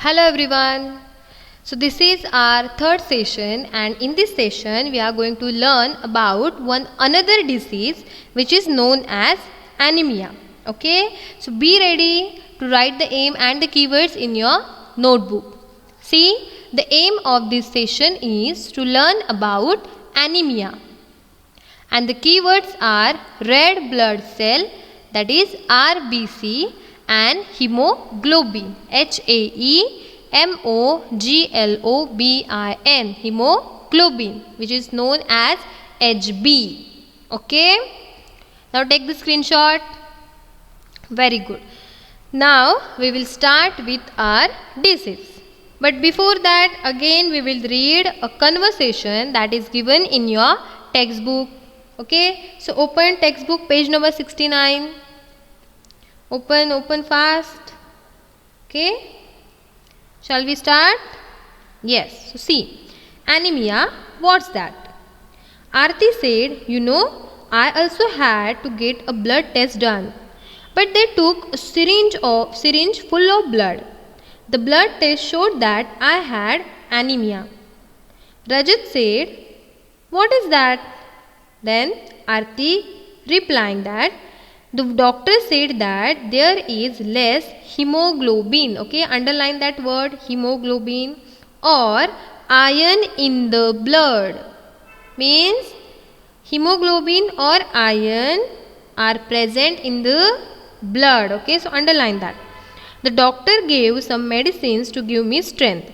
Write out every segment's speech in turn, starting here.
Hello everyone. So this is our third session, and in this session we are going to learn about one another disease which is known as anemia. Okay, so be ready to write the aim and the keywords in your notebook. See, the aim of this session is to learn about anemia, and the keywords are red blood cell, that is RBC, and hemoglobin, HAEMOGLOBIN, hemoglobin, which is known as HB. Okay, now take the screenshot. Very good. Now we will start with our disease, but before that again we will read a conversation that is given in your textbook. Okay, so open textbook, page number 69. Open fast. Okay, shall we start? Yes. So see, anemia, what's that? Aarti said, I also had to get a blood test done, but they took a syringe full of blood. The blood test showed that I had anemia. Rajat said, what is that? Then Aarti replying that the doctor said that there is less hemoglobin. Okay, underline that word, hemoglobin, or iron in the blood. Means hemoglobin or iron are present in the blood. Okay, so underline that. The doctor gave some medicines to give me strength.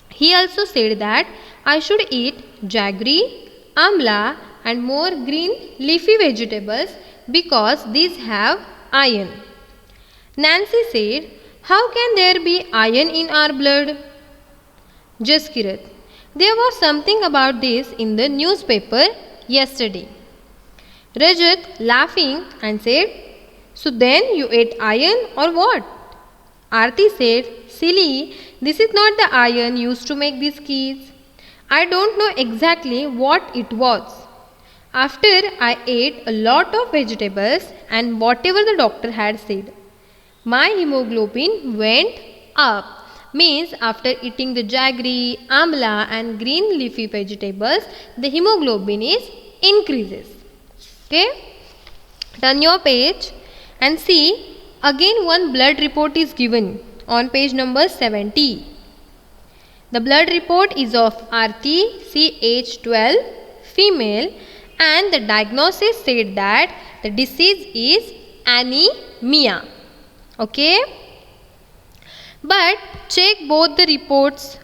He also said that I should eat jaggery, amla, and more green leafy vegetables because these have iron. Nancy said, how can there be iron in our blood? Jaskirat, there was something about this in the newspaper yesterday. Rajat laughing and said, so then you ate iron or what? Aarti said, silly, this is not the iron used to make these keys. I don't know exactly what it was. After I ate a lot of vegetables and whatever the doctor had said, my hemoglobin went up. Means after eating the jaggery, amla and green leafy vegetables, the hemoglobin is increases. Okay, turn your page and see, again one blood report is given on page number 70. The blood report is of Aarti, CH12, female, and the diagnosis said that the disease is anemia. Okay, but check both the reports,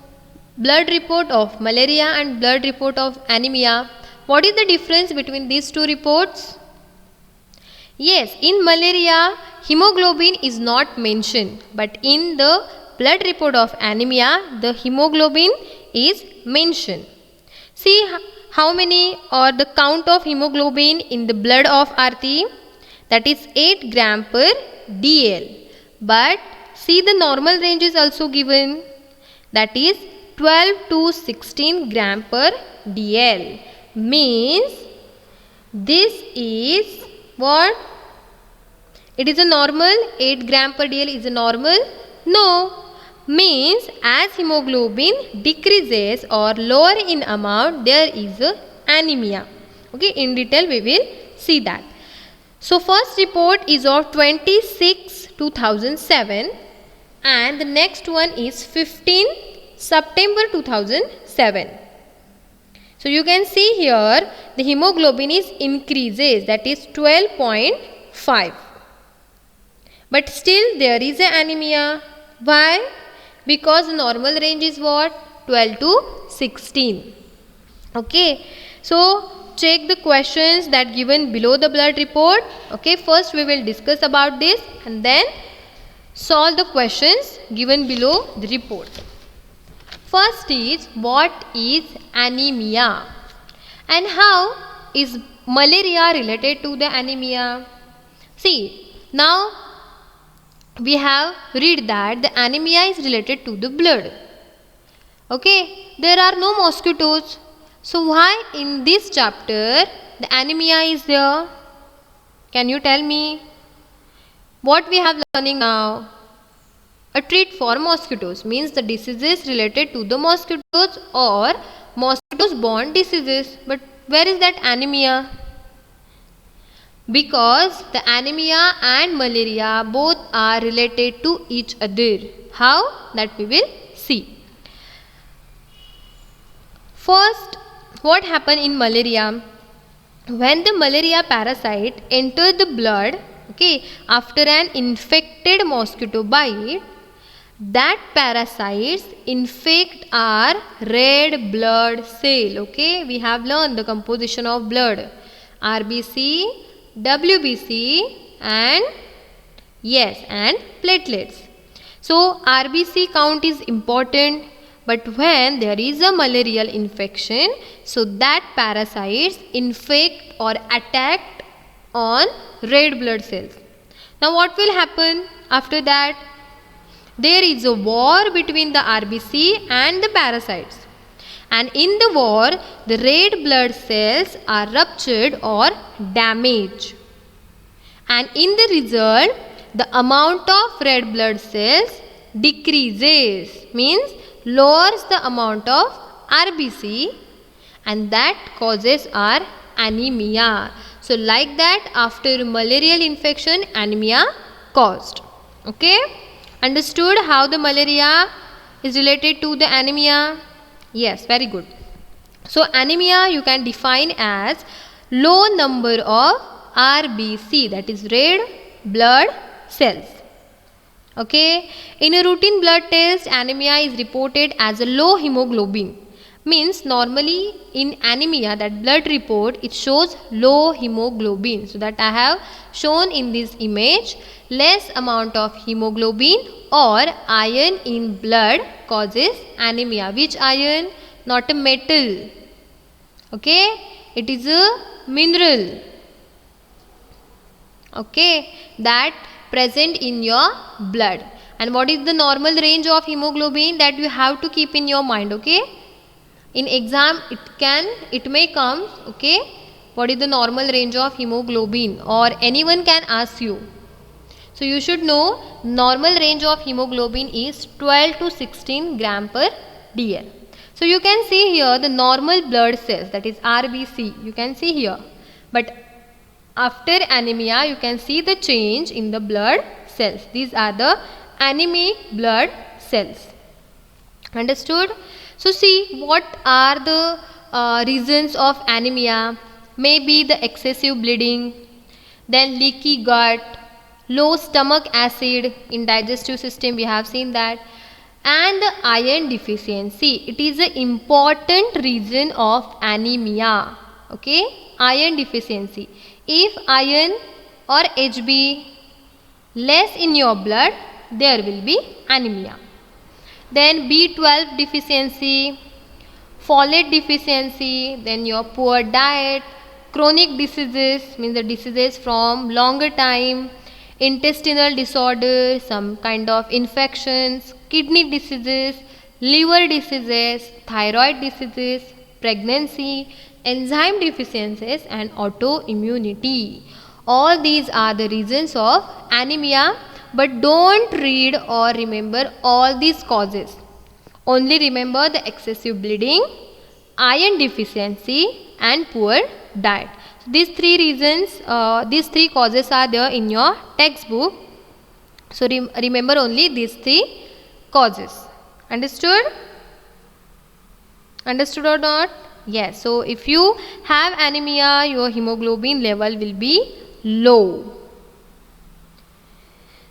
blood report of malaria and blood report of anemia. What is the difference between these two reports? Yes, in malaria hemoglobin is not mentioned, but in the blood report of anemia the hemoglobin is mentioned. See how many, or the count of hemoglobin in the blood of Aarti, that is 8 gram per dl. But see, the normal range is also given, that is 12 to 16 gram per dl. Means this is what? It is a normal, 8 gram per dl is a normal? No. Means as hemoglobin decreases or lower in amount, there is a anemia. Okay, in detail we will see that. So first report is of 26/2007 and the next one is 15 September 2007. So you can see here the hemoglobin is increases, that is 12.5. But still there is an anemia. Why? Because the normal range is what? 12 to 16. Okay, so check the questions that given below the blood report. Okay, first we will discuss about this and then solve the questions given below the report. First is, what is anemia and how is malaria related to the anemia? See, now we have read that the anemia is related to the blood. Okay, there are no mosquitoes. So why in this chapter the anemia is there? Can you tell me? What we have learning now? A treat for mosquitoes means the diseases related to the mosquitoes or mosquitoes borne diseases. But where is that anemia? Because the anemia and malaria both are related to each other. How? That we will see. First, what happened in malaria? When the malaria parasite enters the blood, okay, after an infected mosquito bite, that parasites infect our red blood cell. Okay, we have learned the composition of blood: RBC, WBC, and platelets. So RBC count is important, but when there is a malarial infection, so that parasites infect or attack on red blood cells. Now what will happen after that? There is a war between the RBC and the parasites. And in the war, the red blood cells are ruptured or damaged. And in the result, the amount of red blood cells decreases, means lowers the amount of RBC, and that causes our anemia. So like that, after malarial infection, anemia caused. Okay? Understood how the malaria is related to the anemia? Yes, very good. So anemia you can define as low number of RBC, that is red blood cells. Okay. In a routine blood test, anemia is reported as a low hemoglobin. Means normally in anemia, that blood report, it shows low hemoglobin. So that I have shown in this image. Less amount of hemoglobin or iron in blood causes anemia. Which iron? Not a metal. Okay. It is a mineral. Okay. That present in your blood. And what is the normal range of hemoglobin? That you have to keep in your mind. Okay. In exam it may come. Okay. What is the normal range of hemoglobin? Or anyone can ask you. So you should know normal range of hemoglobin is 12 to 16 gram per dl. So you can see here the normal blood cells, that is RBC, you can see here. But after anemia, you can see the change in the blood cells. These are the anemic blood cells. Understood? So see, what are the reasons of anemia? Maybe the excessive bleeding, then leaky gut, low stomach acid in digestive system, we have seen that, and the iron deficiency. It is an important reason of anemia. Okay, iron deficiency. If iron or Hb less in your blood, there will be anemia. Then B12 deficiency, folate deficiency, then your poor diet, chronic diseases, means the diseases from longer time, intestinal disorder, some kind of infections, kidney diseases, liver diseases, thyroid diseases, pregnancy, enzyme deficiencies, and autoimmunity. All these are the reasons of anemia, but don't read or remember all these causes. Only remember the excessive bleeding, iron deficiency, and poor diet. These three reasons, these three causes are there in your textbook. So remember only these three causes. Understood? Understood or not? Yes. So if you have anemia, your hemoglobin level will be low.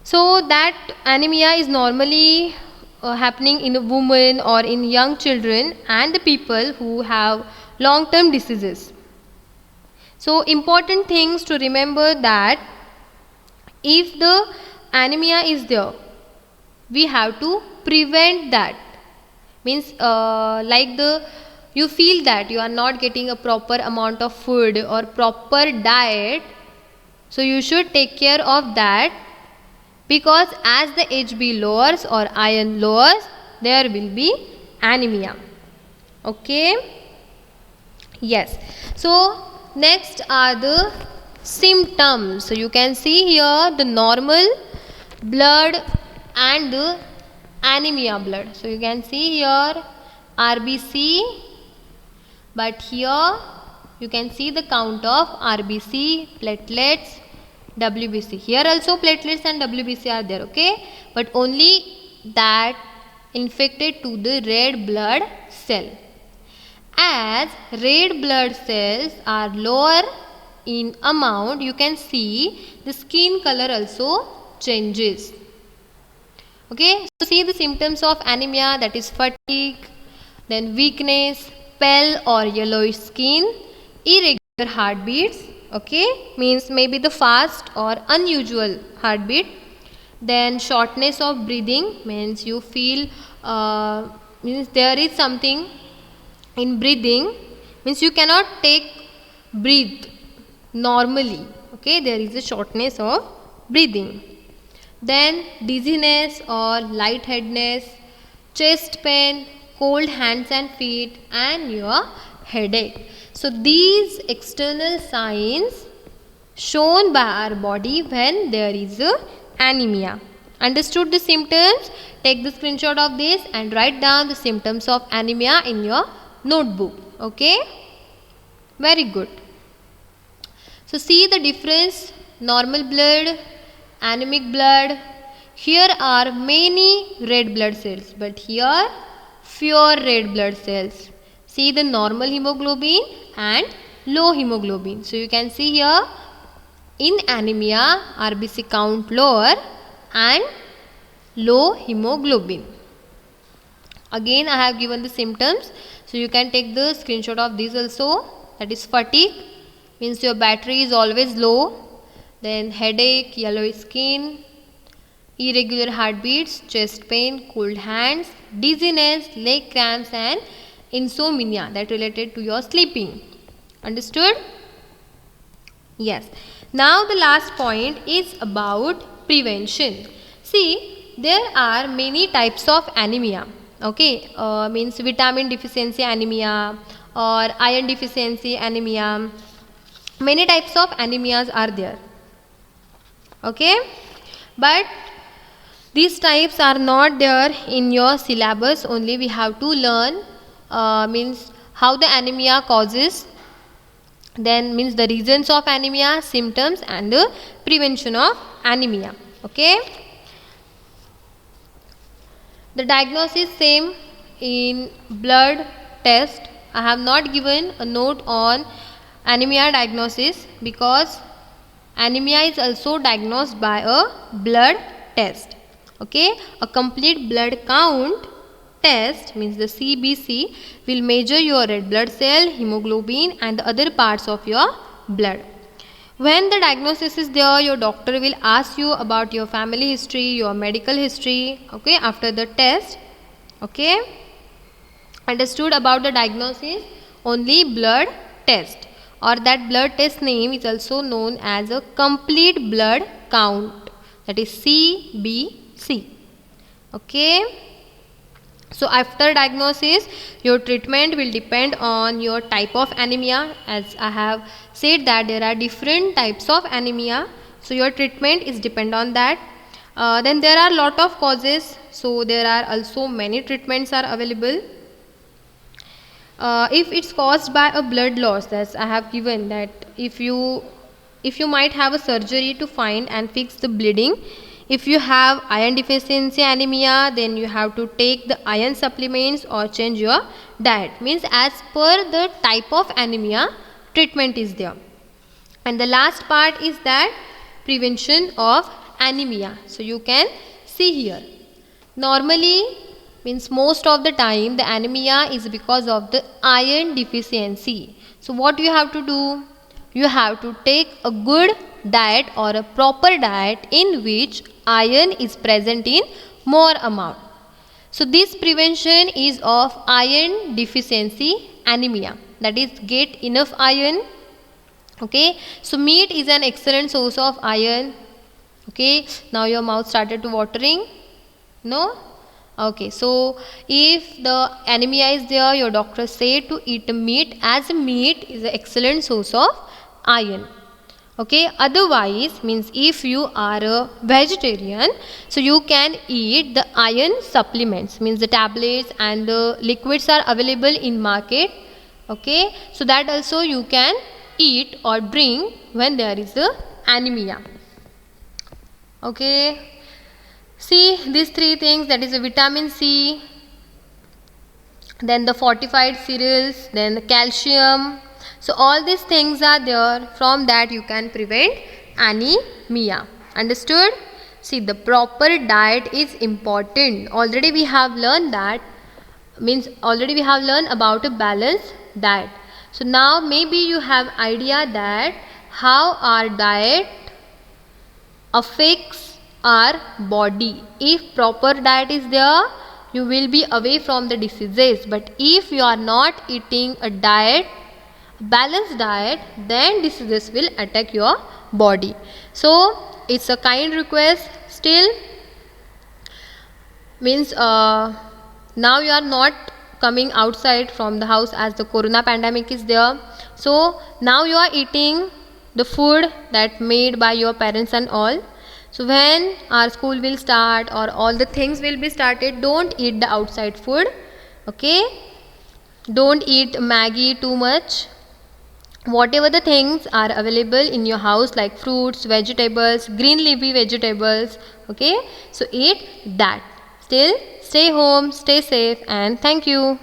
So that anemia is normally happening in a woman or in young children and the people who have long-term diseases. So important things to remember, that if the anemia is there, we have to prevent that. Means you feel that you are not getting a proper amount of food or proper diet, so you should take care of that, because as the Hb lowers or iron lowers, there will be anemia. Okay. Yes. So next are the symptoms. So you can see here the normal blood and the anemia blood. So you can see here RBC, but here you can see the count of RBC, platelets, WBC. Here also platelets and WBC are there, okay, but only that infected to the red blood cell. As red blood cells are lower in amount, you can see the skin color also changes. Okay, so see the symptoms of anemia, that is fatigue, then weakness, pale or yellowish skin, irregular heartbeats, okay, means maybe the fast or unusual heartbeat, then shortness of breathing, means you feel means there is something in breathing, means you cannot breathe normally, okay, there is a shortness of breathing. Then dizziness or lightheadedness, chest pain, cold hands and feet, and your headache. So these external signs shown by our body when there is a anemia. Understood the symptoms? Take the screenshot of this and write down the symptoms of anemia in your notebook. Okay, very good. So see the difference, normal blood, anemic blood. Here are many red blood cells, but here fewer red blood cells. See the normal hemoglobin and low hemoglobin. So you can see here in anemia RBC count lower and low hemoglobin. Again I have given the symptoms, so you can take the screenshot of this also. That is fatigue, means your battery is always low. Then headache, yellowish skin, irregular heartbeats, chest pain, cold hands, dizziness, leg cramps, and insomnia, that related to your sleeping. Understood? Yes. Now the last point is about prevention. See, there are many types of anemia. Okay, means vitamin deficiency anemia or iron deficiency anemia. Many types of anemias are there. Okay, but these types are not there in your syllabus. Only we have to learn means how the anemia causes, then means the reasons of anemia, symptoms, and the prevention of anemia. Okay, the diagnosis same in blood test. I have not given a note on anemia diagnosis because anemia is also diagnosed by a blood test. Okay, a complete blood count test, means the CBC, will measure your red blood cell, hemoglobin, and the other parts of your blood. When the diagnosis is there, your doctor will ask you about your family history, your medical history, okay, after the test. Okay, understood about the diagnosis? Only blood test, or that blood test name is also known as a complete blood count, that is CBC. Okay, so after diagnosis your treatment will depend on your type of anemia. As I have said that there are different types of anemia, so your treatment is depend on that. Then there are lot of causes, so there are also many treatments are available. If it's caused by a blood loss, as I have given that if you might have a surgery to find and fix the bleeding. If you have iron deficiency anemia, then you have to take the iron supplements or change your diet. Means as per the type of anemia, treatment is there. And the last part is that prevention of anemia. So you can see here, normally, means most of the time the anemia is because of the iron deficiency. So what you have to do? You have to take a good diet or a proper diet in which iron is present in more amount. So this prevention is of iron deficiency anemia, that is get enough iron. Okay, so meat is an excellent source of iron. Okay, now your mouth started to watering? No? Okay, so if the anemia is there, your doctor say to eat meat, as meat is an excellent source of iron. Okay, otherwise means if you are a vegetarian, so you can eat the iron supplements, means the tablets and the liquids are available in market. Okay, so that also you can eat or drink when there is a anemia. Okay, see these three things, that is a vitamin C, then the fortified cereals, then the calcium. So all these things are there, from that you can prevent anemia. Understood? See, the proper diet is important. Already we have learned that, means already we have learned about a balanced diet. So now maybe you have idea that how our diet affects our body. If proper diet is there, you will be away from the diseases. But if you are not eating a diet, balanced diet, then diseases will attack your body. So it's a kind request still, means now you are not coming outside from the house as the corona pandemic is there. So now you are eating the food that made by your parents and all. So when our school will start or all the things will be started, don't eat the outside food. Okay, don't eat Maggie too much. Whatever the things are available in your house, like fruits, vegetables, green leafy vegetables, okay, so eat that. Still, stay home, stay safe, and thank you.